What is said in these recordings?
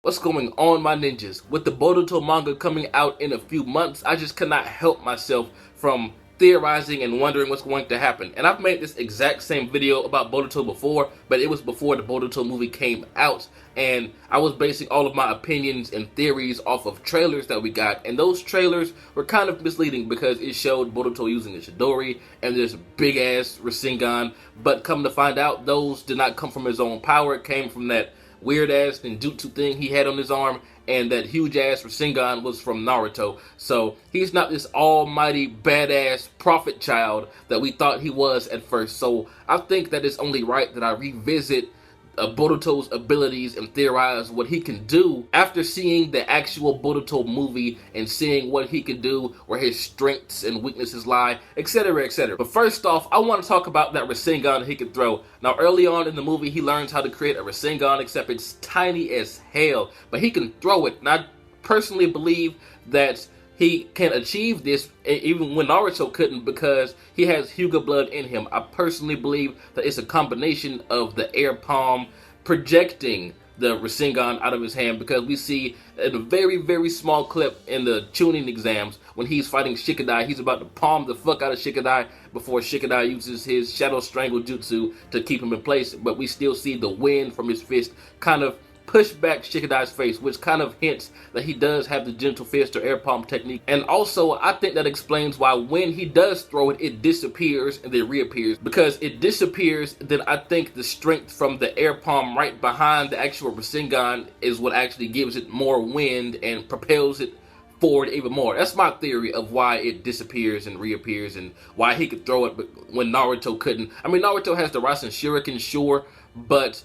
What's going on, my ninjas? With the Boruto manga coming out in a few months, I just cannot help myself from theorizing and wondering what's going to happen. And I've made this exact same video about Boruto before, but it was before the Boruto movie came out, and I was basing all of my opinions and theories off of trailers that we got, and those trailers were kind of misleading because it showed Boruto using a Chidori and this big ass Rasengan, but come to find out, those did not come from his own power. It came from that weird ass ninjutsu thing he had on his arm, and that huge ass Rasengan was from Naruto. So he's not this almighty badass prophet child that we thought he was at first. So I think that it's only right that I revisit Boruto's abilities and theorize what he can do after seeing the actual Boruto movie and seeing what he can do, where his strengths and weaknesses lie, etc, etc. But first off, I want to talk about that Rasengan he can throw. Now, early on in the movie, he learns how to create a Rasengan, except it's tiny as hell, but he can throw it. And I personally believe that he can achieve this even when Naruto couldn't, because he has Hyuga blood in him. I personally believe that it's a combination of the air palm projecting the Rasengan out of his hand, because we see in a very, very small clip in the tuning exams when he's fighting Shikadai, he's about to palm the fuck out of Shikadai before Shikadai uses his Shadow Strangle Jutsu to keep him in place, but we still see the wind from his fist kind of push back Shikadai's face, which kind of hints that he does have the gentle fist or air palm technique. And also, I think that explains why when he does throw it, it disappears and then reappears. Because it disappears, then I think the strength from the air palm right behind the actual Rasengan is what actually gives it more wind and propels it forward even more. That's my theory of why it disappears and reappears, and why he could throw it but when Naruto couldn't. I mean, Naruto has the Rasen Shuriken, sure, but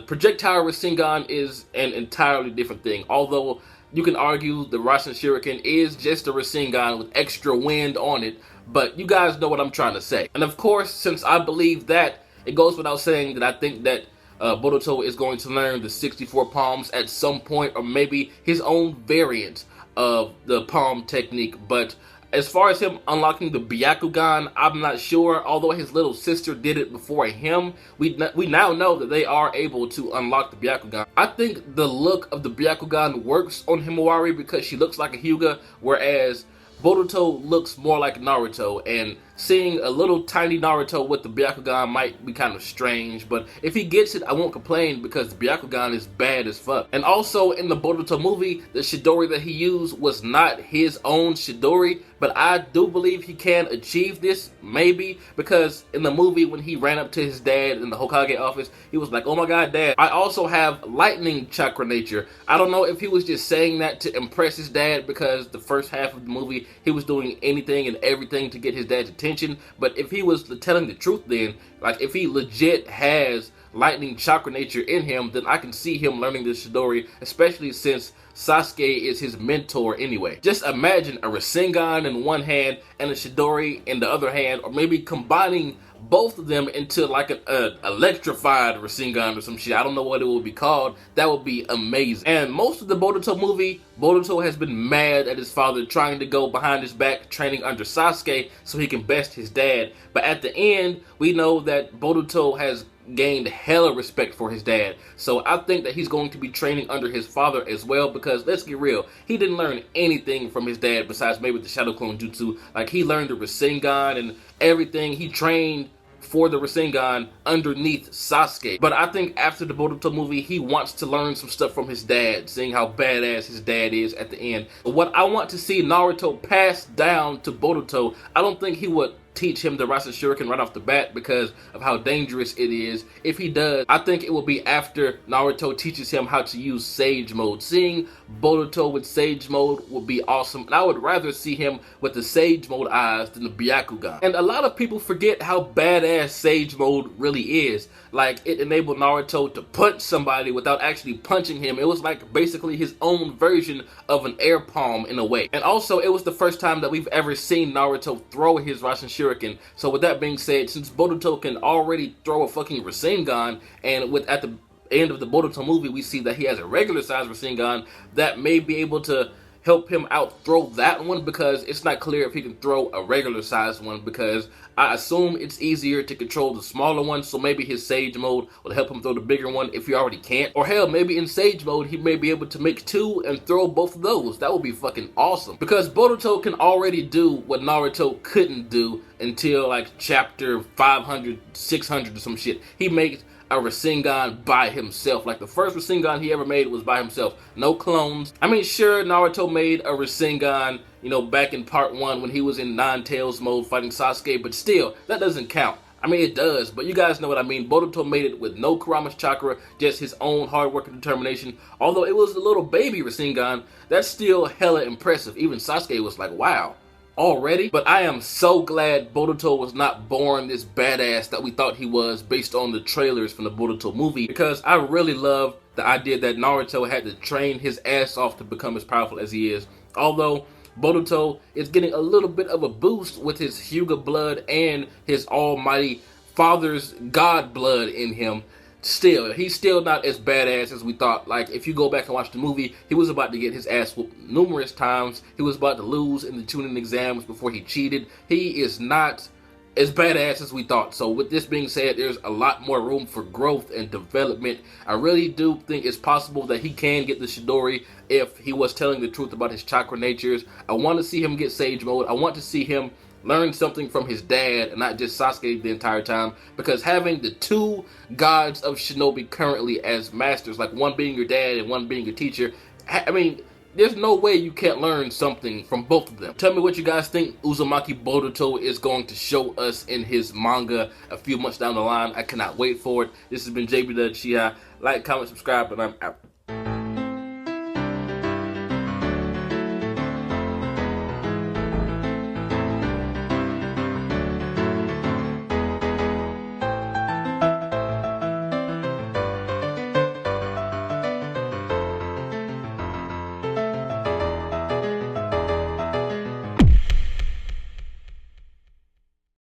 projectile Rasengan is an entirely different thing. Although you can argue the Rasen Shuriken is just a Rasengan with extra wind on it, but you guys know what I'm trying to say. And of course, since I believe that, it goes without saying that I think that Boruto is going to learn the 64 palms at some point, or maybe his own variant of the palm technique. But as far as him unlocking the Byakugan, I'm not sure. Although his little sister did it before him, we now know that they are able to unlock the Byakugan. I think the look of the Byakugan works on Himawari because she looks like a Hyuga, whereas Boruto looks more like Naruto, and seeing a little tiny Naruto with the Byakugan might be kind of strange, but if he gets it, I won't complain because the Byakugan is bad as fuck. And also, in the Boruto movie, the Chidori that he used was not his own Chidori, but I do believe he can achieve this, maybe, because in the movie when he ran up to his dad in the Hokage office, he was like, "Oh my god, dad, I also have lightning chakra nature." I don't know if he was just saying that to impress his dad, because the first half of the movie, he was doing anything and everything to get his dad's attention. But if he was telling the truth, then, like, if he legit has lightning chakra nature in him, then I can see him learning this Chidori, especially since Sasuke is his mentor anyway. Just imagine a Rasengan in one hand and a Chidori in the other hand, or maybe combining both of them into like an electrified Rasengan or some shit. I don't know what it would be called. That would be amazing. And most of the Boruto movie, Boruto has been mad at his father, trying to go behind his back, training under Sasuke so he can best his dad. But at the end, we know that Boruto has gained hella respect for his dad. So I think that he's going to be training under his father as well, because let's get real, he didn't learn anything from his dad besides maybe the Shadow Clone Jutsu. Like, he learned the Rasengan and everything. He trained for the Rasengan underneath Sasuke. But I think after the Boruto movie, he wants to learn some stuff from his dad, seeing how badass his dad is at the end. But what I want to see Naruto pass down to Boruto, I don't think he would teach him the Rasen Shuriken right off the bat because of how dangerous it is. If he does, I think it will be after Naruto teaches him how to use Sage Mode. Seeing Boruto with Sage Mode would be awesome, and I would rather see him with the Sage Mode eyes than the Byakugan. And a lot of people forget how badass Sage Mode really is. Like, it enabled Naruto to punch somebody without actually punching him. It was like basically his own version of an air palm in a way. And also, it was the first time that we've ever seen Naruto throw his Rasen Shuriken. So with that being said, since Boruto can already throw a fucking Rasengan, and with at the end of the Boruto movie we see that he has a regular size Rasengan that may be able to help him out throw that one, because it's not clear if he can throw a regular sized one, because I assume it's easier to control the smaller one, so maybe his Sage mode will help him throw the bigger one if he already can't. Or hell, maybe in Sage mode he may be able to make two and throw both of those. That would be fucking awesome, because Boruto can already do what Naruto couldn't do until like chapter 500, 600 or some shit. He makes a Rasengan by himself. Like the first Rasengan he ever made was by himself. No clones. I mean, sure, Naruto made a Rasengan, you know, back in part 1 when he was in Nine Tails mode fighting Sasuke, but still, that doesn't count. I mean, it does, but you guys know what I mean. Boruto made it with no Kurama's chakra, just his own hard work and determination. Although it was a little baby Rasengan, that's still hella impressive. Even Sasuke was like, wow, already? But I am so glad Boruto was not born this badass that we thought he was based on the trailers from the Boruto movie, because I really love the idea that Naruto had to train his ass off to become as powerful as he is. Although Boruto is getting a little bit of a boost with his Hyuga blood and his almighty father's god blood in him. Still, he's still not as badass as we thought. Like, if you go back and watch the movie, he was about to get his ass whooped numerous times. He was about to lose in the tuning exams before he cheated. He is not as badass as we thought. So with this being said, there's a lot more room for growth and development. I really do think it's possible that he can get the Chidori if he was telling the truth about his chakra natures. I want to see him get Sage mode. I want to see him learn something from his dad and not just Sasuke the entire time, because having the two gods of shinobi currently as masters, like one being your dad and one being your teacher, I mean, there's no way you can't learn something from both of them. Tell me what you guys think Uzumaki Boruto is going to show us in his manga a few months down the line. I cannot wait for it. This has been jbDAuchiha. Like, comment, subscribe, and I'm out.